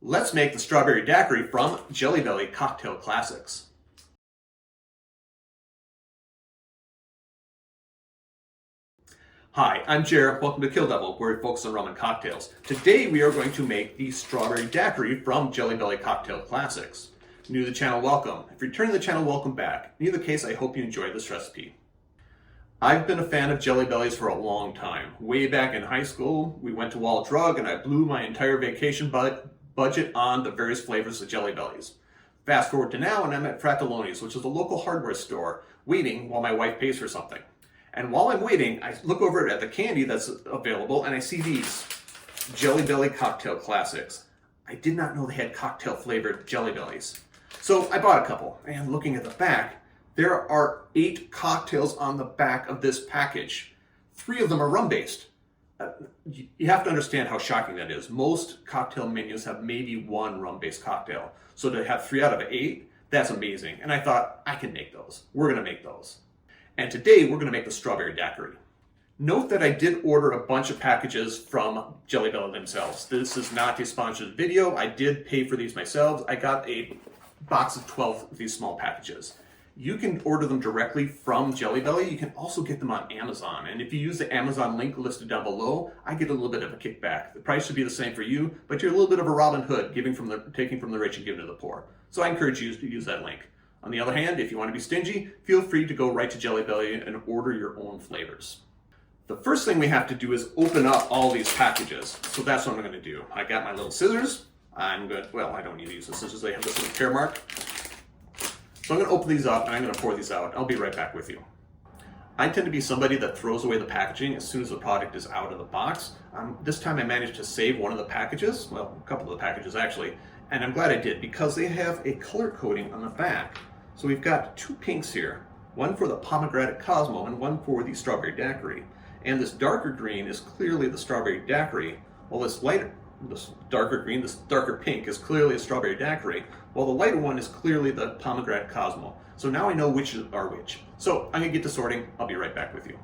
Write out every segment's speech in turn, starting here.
Let's make the Strawberry Daiquiri from Jelly Belly Cocktail Classics. Hi, I'm Jer. Welcome to Kill-Divill, where we focus on rum and cocktails. Today we are going to make the Strawberry Daiquiri from Jelly Belly Cocktail Classics. New to the channel, welcome. If you're returning to the channel, welcome back. In either case, I hope you enjoyed this recipe. I've been a fan of Jelly Bellies for a long time. Way back in high school, we went to Wall Drug and I blew my entire vacation budget on the various flavors of Jelly Bellies. Fast forward to now and I'm at Fratelloni's, which is a local hardware store, waiting while my wife pays for something. And while I'm waiting, I look over at the candy that's available and I see these Jelly Belly Cocktail Classics. I did not know they had cocktail flavored Jelly Bellies. So I bought a couple, and looking at the back, there are 8 cocktails on the back of this package. 3 of them are rum-based. You have to understand how shocking that is. Most cocktail menus have maybe 1 rum-based cocktail. So to have 3 out of 8, that's amazing. And I thought, I can make those. We're going to make those. And today, we're going to make the Strawberry Daiquiri. Note that I did order a bunch of packages from Jelly Belly themselves. This is not a sponsored video. I did pay for these myself. I got a box of 12 of these small packages. You can order them directly from Jelly Belly. You can also get them on Amazon. And if you use the Amazon link listed down below, I get a little bit of a kickback. The price should be the same for you, but you're a little bit of a Robin Hood, taking from the rich and giving to the poor. So I encourage you to use that link. On the other hand, if you want to be stingy, feel free to go right to Jelly Belly and order your own flavors. The first thing we have to do is open up all these packages. So that's what I'm going to do. I got my little scissors. I don't need to use the scissors. They have this little tear mark. So I'm going to open these up and I'm going to pour these out. I'll be right back with you. I tend to be somebody that throws away the packaging as soon as the product is out of the box. This time I managed to save one of the packages, well, a couple of the packages actually, and I'm glad I did because they have a color coding on the back. So we've got 2 pinks here, one for the Pomegranate Cosmo and one for the Strawberry Daiquiri. And this darker green is clearly the Strawberry Daiquiri, while this darker pink is clearly a Strawberry Daiquiri, while the lighter one is clearly the Pomegranate Cosmo. So now I know which are which. So I'm going to get to sorting. I'll be right back with you.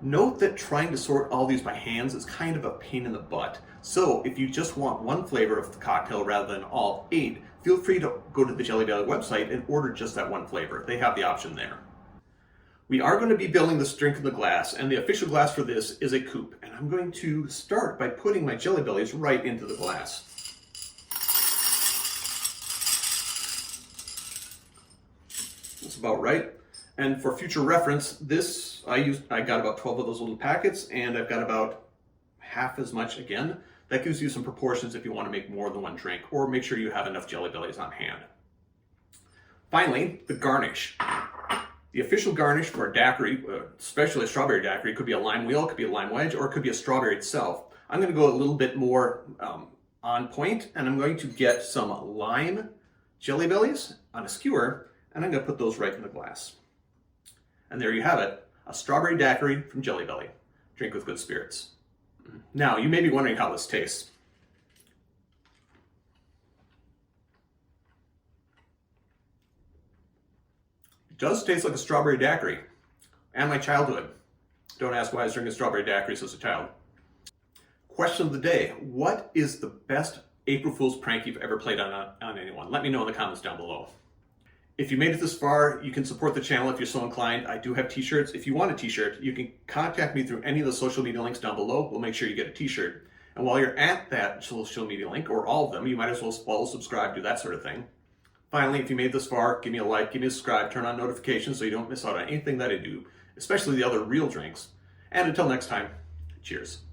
Note that trying to sort all these by hands is kind of a pain in the butt. So if you just want one flavor of the cocktail rather than all 8, feel free to go to the Jelly Belly website and order just that one flavor. They have the option there. We are going to be building this drink in the glass, and the official glass for this is a coupe. And I'm going to start by putting my Jelly Bellies right into the glass. That's about right. And for future reference, I got about 12 of those little packets, and I've got about half as much again. That gives you some proportions if you want to make more than one drink, or make sure you have enough Jelly Bellies on hand. Finally, the garnish. The official garnish for a daiquiri, especially a strawberry daiquiri, could be a lime wheel, it could be a lime wedge, or it could be a strawberry itself. I'm going to go a little bit more on point, and I'm going to get some lime Jelly Bellies on a skewer, and I'm going to put those right in the glass. And there you have it, a Strawberry Daiquiri from Jelly Belly. Drink with good spirits. Now, you may be wondering how this tastes. It does taste like a strawberry daiquiri, and my childhood. Don't ask why I was drinking strawberry daiquiris as a child. Question of the day, what is the best April Fool's prank you've ever played on anyone? Let me know in the comments down below. If you made it this far, you can support the channel if you're so inclined. I do have t-shirts. If you want a t-shirt, you can contact me through any of the social media links down below. We'll make sure you get a t-shirt. And while you're at that social media link, or all of them, you might as well follow, subscribe, do that sort of thing. Finally, if you made this far, give me a like, give me a subscribe, turn on notifications so you don't miss out on anything that I do, especially the other real drinks. And until next time, cheers.